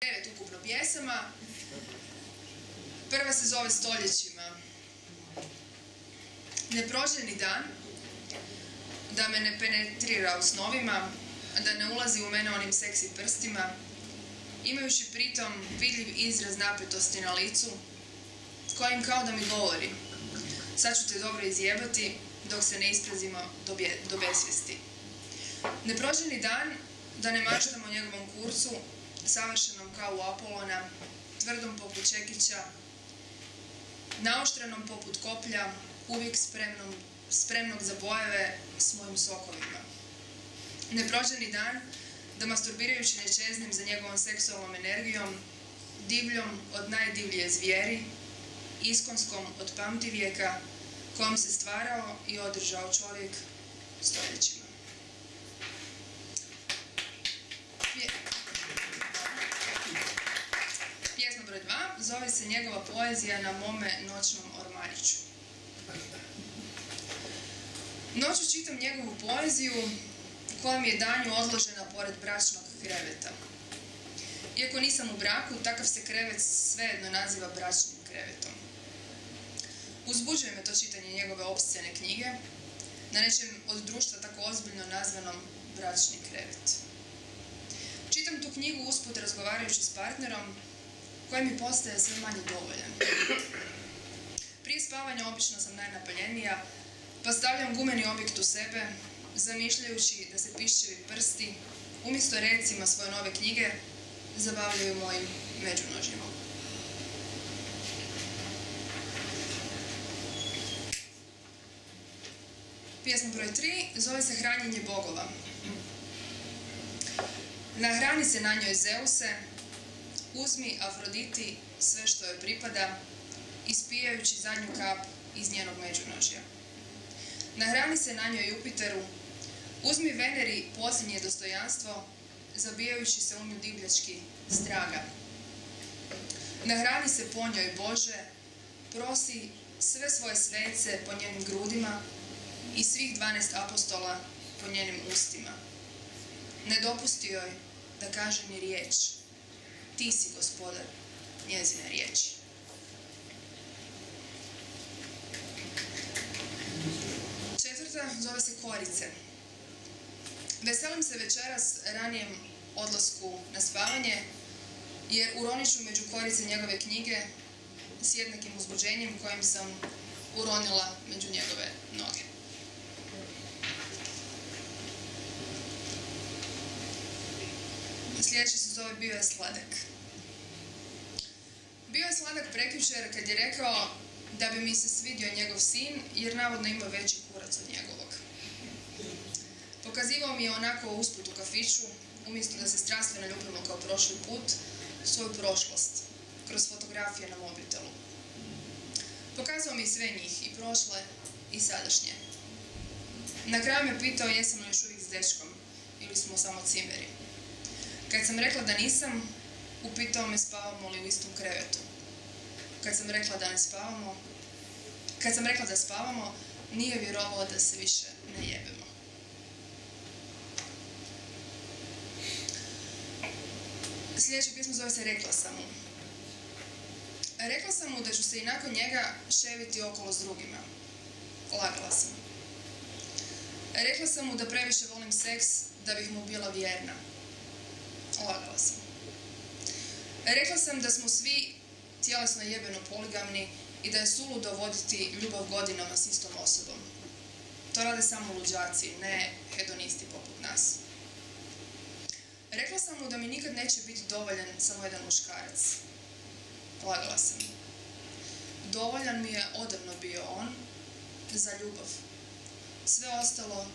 9 ukupno pjesama. Prva se zove Stoljećima. Neproženi dan, da me ne penetrira u snovima, da ne ulazi u mene onim seksi prstima, imajući pritom vidljiv izraz napetosti na licu, kojim kao da mi govori: sad ću te dobro izjebati dok se ne isprazimo do besvijesti. Neproženi dan, da ne maštam o njegovom kurcu, savršenom kao u Apolona, tvrdom poput čekića, naoštrenom poput koplja, uvijek spremnog za bojeve s mojim sokovima. Neproženi dan, da masturbirajući ne čeznem za njegovom seksualnom energijom, divljom od najdivlje zvijeri, iskonskom od pamtivijeka, kojom se stvarao i održao čovjek stoljećima. Pjesma broj 2 zove se Njegova poezija na mome noćnom ormariću. Noću čitam njegovu poeziju koja mi je danju odložena pored bračnog kreveta. Iako nisam u braku, takav se krevet svejedno naziva bračnim krevetom. Uzbuđuje me to čitanje njegove opscene knjige, na nečem od društva tako ozbiljno nazvanom bračni krevet. Čitam tu knjigu usput razgovarajući s partnerom, koji mi postaje sve manje dovoljan. Prije spavanja obično sam najnapaljenija, pa stavljam gumeni objekt u sebe, zamišljajući da se pišćevi prsti, umjesto recima svoje nove knjige, zabavljaju mojim međunožjima. Pjesma broj 3 zove se Hranjenje bogova. Nahrani se na njoj Zeuse, uzmi Afroditi sve što joj pripada, ispijajući zadnju kap iz njenog međunožja. Nahrani se na njoj Jupiteru, uzmi Veneri posljednje dostojanstvo, zabijajući se u nju divljački straga. Nahrani se po njoj Bože, prosi sve svoje svece po njenim grudima i svih 12 apostola po njenim ustima. Ne dopusti joj da kaže ni riječ. Ti si gospodar njezine riječi. Četvrta zove se Korice. Veselim se večeras ranijem odlasku na spavanje, jer uronit ću među korice njegove knjige s jednakim uzbuđenjem kojim sam uronila među njegove noge. Sljedeći se zove Bio je sladak. Bio je sladak prekjučer kad je rekao da bi mi se svidio njegov sin, jer navodno ima veći kurac od njegovog. Pokazivao mi je onako usput u kafiću, umjesto da se strastveno ljubimo kao prošli put, svoju prošlost, kroz fotografije na mobitelu. Pokazao mi sve njih, i prošle, i sadašnje. Na kraju me pitao jesam li još uvijek s dečkom, ili smo samo cimeri. Kad sam rekla da nisam, upitao me spavamo li u istom krevetu. Kad sam rekla da spavamo, nije vjerovao da se više ne jebemo. Sljedeća pjesma zove se Rekla sam mu. Rekla sam mu da ću se i nakon njega ševiti okolo s drugima. Lagala sam. Rekla sam mu da previše volim seks da bih mu bila vjerna. Lagala sam. Rekla sam da smo svi tjelesno jebeno poligamni i da je suludo voditi ljubav godinama s istom osobom. To rade samo luđaci, ne hedonisti poput nas. Rekla sam mu da mi nikad neće biti dovoljan samo jedan muškarac. Lagala sam. Dovoljan mi je odavno bio on za ljubav. Sve ostalo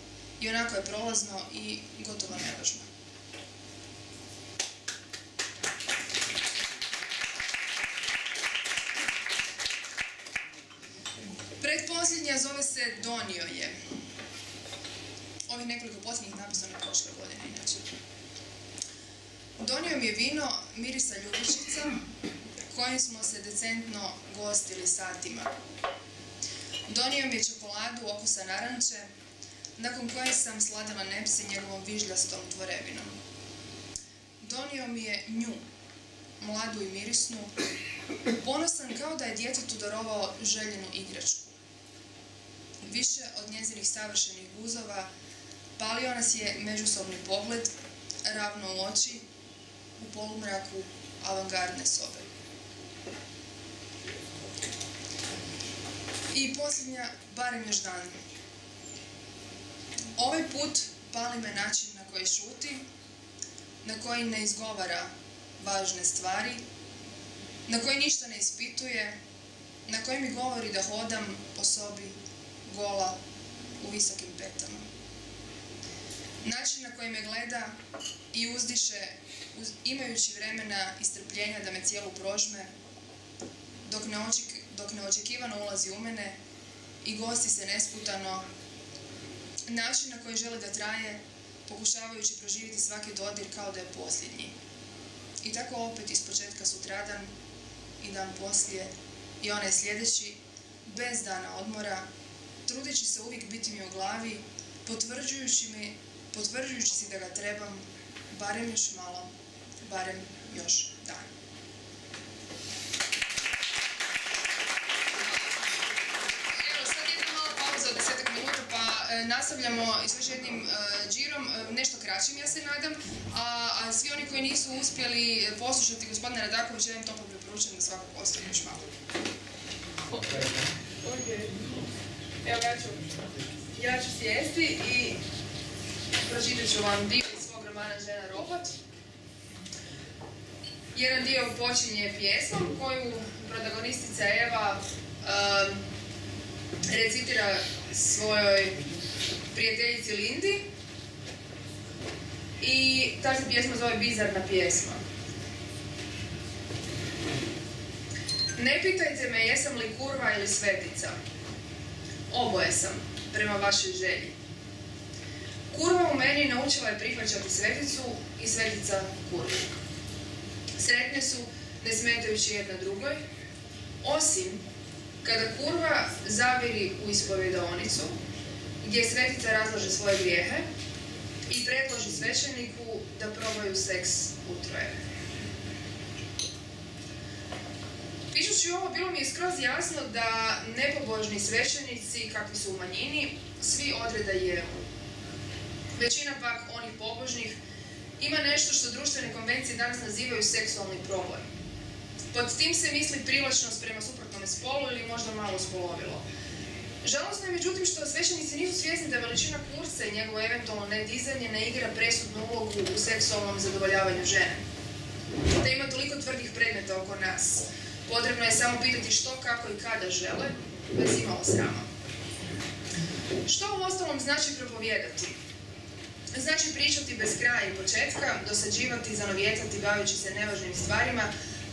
i onako je prolazno i gotovo nevažno. Pretposljednja zove se Donio je. Ovih nekoliko posljednjih napisano prošle godine, inače. Donio mi je vino mirisa ljubičica, kojim smo se decentno gostili satima. Donio mi je čokoladu okusa naranče, nakon koje sam sladila nepse njegovom vižljastom tvorevinom. Donio mi je nju, mladu i mirisnu, ponosan kao da je djetetu darovao željenu igračku. Više od njezinih savršenih guzova palio nas je međusobni pogled, ravno u oči, u polumraku avangardne sobe. I posljednja, barem još dan. Ovaj put pali me način na koji šuti, na koji ne izgovara važne stvari, na koji ništa ne ispituje, na koji mi govori da hodam po sobi gola u visokim petama. Način na koji me gleda i uzdiše, imajući vremena i strpljenja da me cijelu prožme, dok neočekivano ulazi u mene i gosti se nesputano. Način na koji želi da traje, pokušavajući proživjeti svaki dodir kao da je posljednji. I tako opet ispočetka sutradan i dan poslije i onaj sljedeći, bez dana odmora, trudeći se uvijek biti mi u glavi, potvrđujući si da ga trebam, barem još malo, barem još dan. Evo, sad jedna mala pauza od 10 minuta, pa nastavljamo s još jednim džirom, nešto kraćim, ja se nadam, a svi oni koji nisu uspjeli poslušati gospodina Radakovića, ja im toplo preporučujem da svakako ostane još malo. Evo, ja ću sjesti i pročitat ću vam dio iz svog romana Žena robot. Jedan dio počinje pjesmom koju protagonistica Eva recitira svojoj prijateljici Lindi i ta se pjesma zove Bizarna pjesma. Ne pitajte me jesam li kurva ili svetica. Oboje sam, prema vašoj želji. Kurva u meni naučila je prihvaćati sveticu i svetica kurvu. Sretne su, ne smetajući jedna drugoj, osim kada kurva zaviri u ispovjedaonicu, gdje svetica razlaže svoje grijehe i predloži svećeniku da probaju seks utroje. Pišući ovo, bilo mi je skroz jasno da nepobožni svećenici, kakvi su u manjini, svi odreda jevu. Većina pak onih pobožnih ima nešto što društvene konvencije danas nazivaju seksualni problem. Pod tim se misli privlačnost prema suprotnome spolu ili možda malo spolovilo. Žalosno je međutim što svećenici nisu svjesni da veličina kurca i njegovo eventualno nedizanje ne igra presudnu ulogu u seksualnom zadovoljavanju žene. Da ima toliko tvrdih predmeta oko nas. Potrebno je samo pitati što, kako i kada žele, bez imalo srama. Što u ostalom znači propovijedati? Znači pričati bez kraja i početka, dosađivati, zanovjetati, baveći se nevažnim stvarima,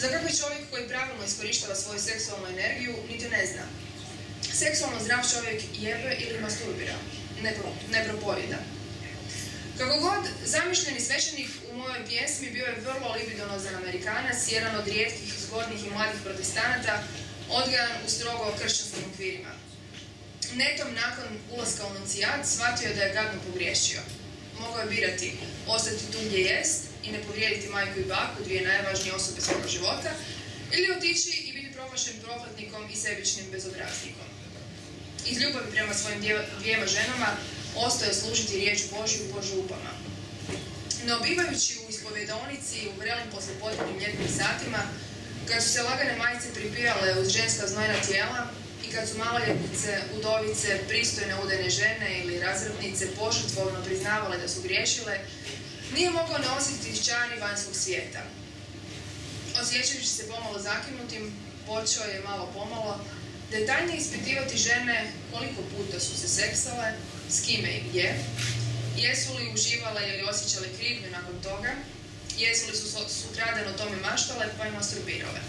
za kakvi čovjek koji pravilno iskorištava svoju seksualnu energiju niti ne zna. Seksualno zdrav čovjek jebe ili masturbira, ne propovijeda. Kako god, zamišljeni svećenik u mojoj pjesmi bio je vrlo libidonozan Amerikanac, jedan od rijetkih, zgodnih i mladih protestanata, odgajan u strogo kršćanskim okvirima. Netom nakon ulaska u nuncijat shvatio da je gadno pogriješio. Mogao je birati ostati tu gdje jest i ne povrijediti majku i baku, dvije najvažnije osobe svoga života, ili otići i biti proglašen prohvatnikom i sebičnim bezobraznikom. Iz ljubavi prema svojim dvijema ženama ostao je služiti riječ Božju po župama. No bivajući u ispovjedaonici u vrelim poslijepodnevnim ljetnim satima, kad su se lagane majice pripijale uz ženska znojna tijela i kad su maloljetnice, udovice, pristojne udane žene ili razrednice požrtvovno priznavale da su griješile, nije mogao ne osjetiti čari vanjskog svijeta. Osjećajući se pomalo zakinutim, počeo je malo pomalo detaljnije ispitivati žene koliko puta su se seksale, s kime i gdje, jesu li uživale ili osjećale krivnju nakon toga, jesu li su sutradan o tome maštale pa i masturbirale.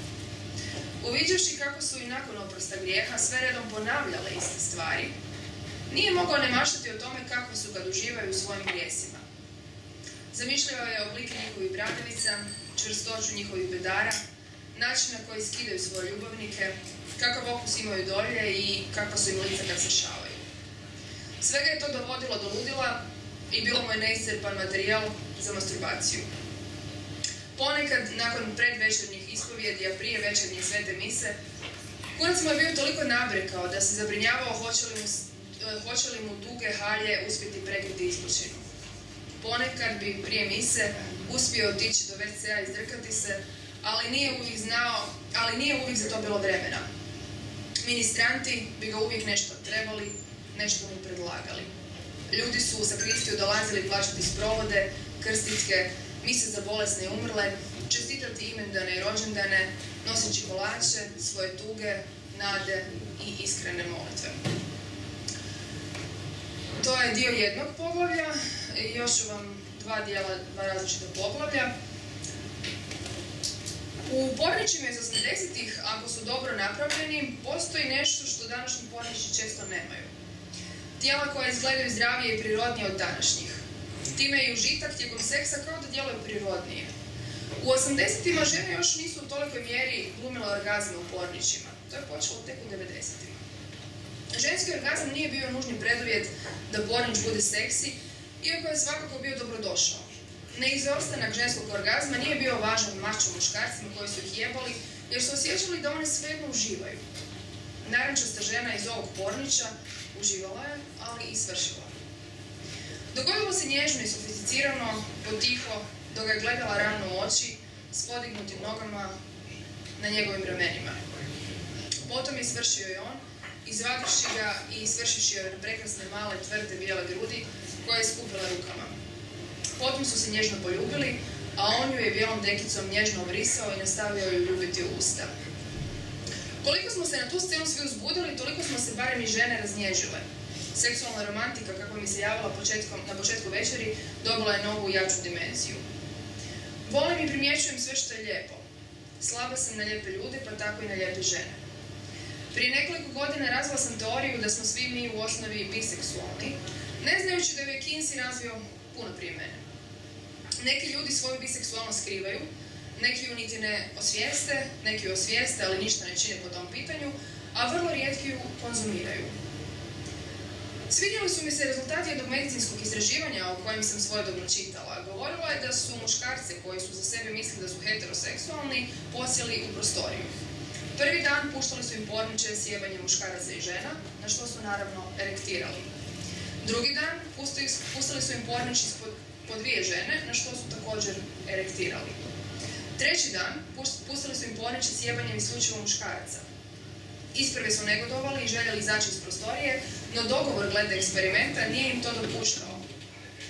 Uviđavši kako su i nakon oprosta grijeha sve redom ponavljale iste stvari, nije mogao ne maštati o tome kako su kad uživaju u svojim grijesima. Zamišljao je oblike njihovih bradavica, čvrstoću njihovih bedara, način na koji skidaju svoje ljubavnike, kakav okus imaju dolje i kakva su im lica kad se šavaju. Svega je to dovodilo do ludila i bilo mu je neiscrpan materijal za masturbaciju. Ponekad, nakon predvečernjih ispovjedi, a prije večernje svete mise, kunac mu je bio toliko nabrekao da se zabrinjavao hoće li mu duge halje uspjeti prekriti ispućinu. Ponekad bi prije mise uspio otići do WC-a i izdrkati se, ali nije uvijek za to bilo vremena. Ministranti bi ga uvijek nešto trebali, nešto mu predlagali. Ljudi su u sakristiju dolazili plaćati sprovode, krstitke, mise za bolesne i umrle, čestitati imendane i rođendane, noseći kolače, svoje tuge, nade i iskrene molitve. To je dio jednog poglavlja, još ću vam dva različita poglavlja. U porničima iz 80-ih, ako su dobro napravljeni, postoji nešto što današnji porniči često nemaju. Tijela koja izgledaju zdravije i prirodnije od današnjih. Time je i užitak tijekom seksa kao da djeluju prirodnije. U 80-ima žene još nisu u tolikoj mjeri glumile orgazme u porničima. To je počelo tek u 90-ima. Ženski orgazam nije bio nužni preduvjet da pornič bude seksi, iako je svakako bio dobrodošao. Neizostanak ženskog orgazma nije bio važan mačo muškarcima koji su ih jebali, jer su osjećali da one svejedno uživaju. Narančasta žena iz ovog porniča uživala je, ali i svršila. Dogodilo se nježno i sofisticirano, potiho, dok ga je gledala ravno u oči, s podignutim nogama na njegovim ramenima. Potom je svršio i on, izvadivši ga i svršivši joj na prekrasne male, tvrde, bijele grudi, koje je skupila rukama. Potom su se nježno poljubili, a on ju je bijelom dekicom nježno obrisao i nastavio ju ljubiti u usta. Koliko smo se na tu scenu svi uzbudili, toliko smo se barem i žene raznježile. Seksualna romantika, kako mi se javila na početku večeri, dobila je novu jaču dimenziju. Volim i primjećujem sve što je lijepo. Slaba sam na lijepe ljude, pa tako i na lijepe žene. Prije nekoliko godina razvila sam teoriju da smo svi mi u osnovi biseksualni, ne znajući da ju je Kinsey razvio puno prije mene. Neki ljudi svoju biseksualnost skrivaju, neki ju niti ne osvijeste, neki ju osvijeste, ali ništa ne čine po tom pitanju, a vrlo rijetki ju konzumiraju. Svidjeli su mi se rezultati jednog medicinskog istraživanja o kojem sam svojedobno čitala. Govorilo je da su muškarce koji su za sebe mislili da su heteroseksualni posjeli u prostoriju. Prvi dan puštali su im porniče s jebanjem muškaraca i žena, na što su naravno erektirali. Drugi dan pustili su im pornič po dvije žene, na što su također erektirali. Treći dan pustili su im porniče s jebanjem isključivo muškaraca. Isprve su negodovali i željeli izaći iz prostorije, no dogovor glede eksperimenta nije im to dopuštao.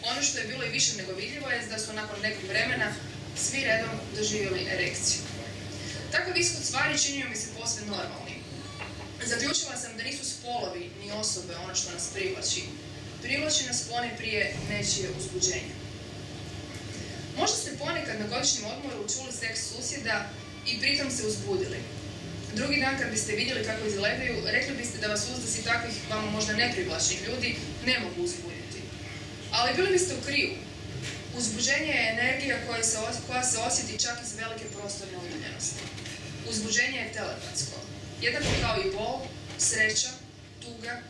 Ono što je bilo i više nego vidljivo je da su nakon nekog vremena svi redom doživjeli erekciju. Takav ishod stvari činio mi se posve normalnim. Zaključila sam da nisu spolovi ni osobe ono što nas privlači. Privlači nas ponajprije nečije uzbuđenje. Možda ste ponekad na godišnjem odmoru čuli seks susjeda i pritom se uzbudili. Drugi dan kad biste vidjeli kako izgledaju, rekli biste da vas uzdasi takvih vama možda neprivlačnih ljudi ne mogu uzbuditi. Ali bili biste u krivu. Uzbuđenje je energija koja se osjeti čak iz velike prostorne udaljenosti. Uzbuđenje je telepatsko. Jednako kao i bol, sreća, tuga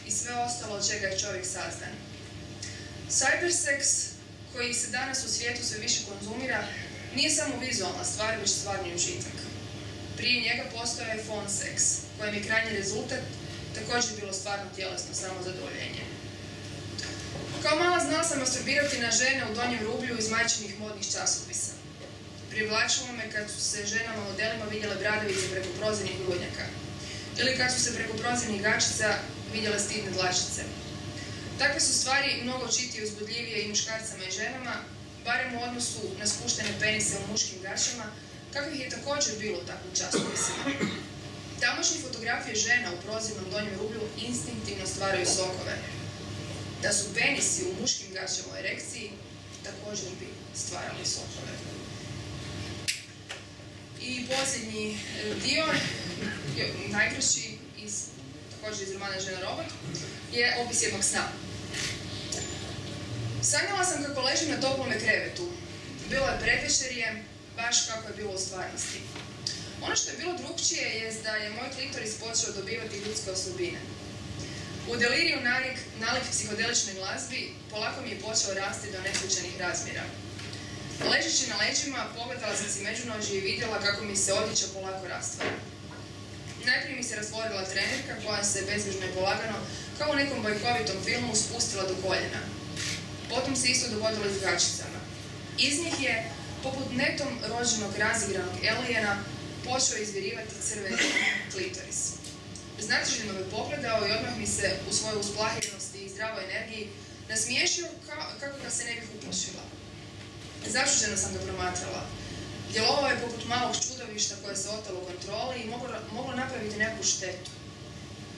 i sve ostalo od čega je čovjek sazdan. Cybersex, koji se danas u svijetu sve više konzumira, nije samo vizualna stvar, već stvarni užitak. Prije njega postojao je phone sex, kojem je krajnji rezultat također bilo stvarno tjelesno samozadovoljenje. Kao mala znala sam masturbirati na žene u donjem rublju iz majčinih modnih časopisa. Privlačilo me kad su se ženama modelima vidjele bradavice preko prozirnih grudnjaka. Ili kad su se preko prozirnih gačica vidjele stidne dlačice. Takve su stvari mnogo čitije i uzbudljivije i muškarcama i ženama, barem u odnosu na spuštene penise u muškim gačama, kakvih je također bilo u takvim časopisima. Tamošnje fotografije žena u prozirnom donjem rublju instinktivno stvaraju sokove. Da su penisi u muškim gačama u erekciji, također bi stvarali sokove. I posljednji dio, najkraći, također iz romana Žena robot, je opis jednog sna. Sanjala sam kako ležim na toplome krevetu. Bilo je predvečerje, baš kako je bilo u stvarnosti. Ono što je bilo drukčije je da je moj klitoris počeo dobivati ljudske osobine. U deliriju nalik psihodeličnoj glazbi polako mi je počeo rasti do neslučajnih razmjera. Ležeći na leđima, pogledala sam si međunožje i vidjela kako mi se odjeća polako rastvara. Najprije mi se rastvorila trenerka koja se bezbrižno i polagano, kao u nekom bajkovitom filmu, spustila do koljena. Potom se isto dogodilo i s gačicama. Iz njih je, poput netom rođenog razigranog elijena, počeo izvirivati crveni klitoris. Znatiželjno me pogledao i odmah mi se u svojoj usplahirenosti i zdravoj energiji nasmiješio kako ga se ne bih uplašila. Začuđeno sam ga promatrala. Djelovao je poput malog čudovišta koje se otalo u kontroli i moglo napraviti neku štetu.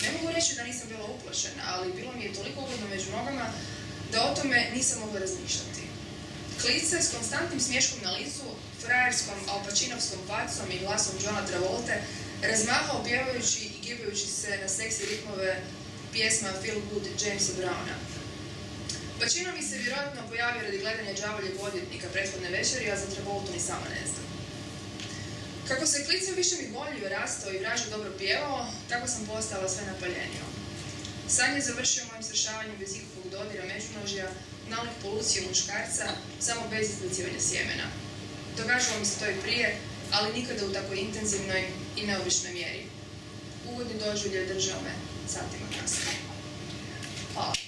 Ne mogu reći da nisam bila uplašena, ali bilo mi je toliko ugodno među nogama da o tome nisam mogla razmišljati. Klice s konstantnim smješkom na licu, frajerskom alpačinovskom pacom i glasom Johna Travolte razmahao pjevajući i gibajući se na seksi ritmove pjesma Feel Good Jamesa Browna. Pacino mi se vjerojatno pojavio radi gledanja Đavoljeg odvjetnika prethodne večeri, a za Travoltu ni sama ne znam. Kako se Klice više mi goljio, rastao i vraže dobro pjevao, tako sam postala sve napaljenija. San je završio mojim sršavanjem bez ikakvog dodira međunožja, nalik polucije muškarca, samo bez izbacivanja sjemena. Događalo mi se to i prije, ali nikada u tako intenzivnoj i neobičnoj mjeri. Ugodni doživljaj držao me satima kasnije. Hvala.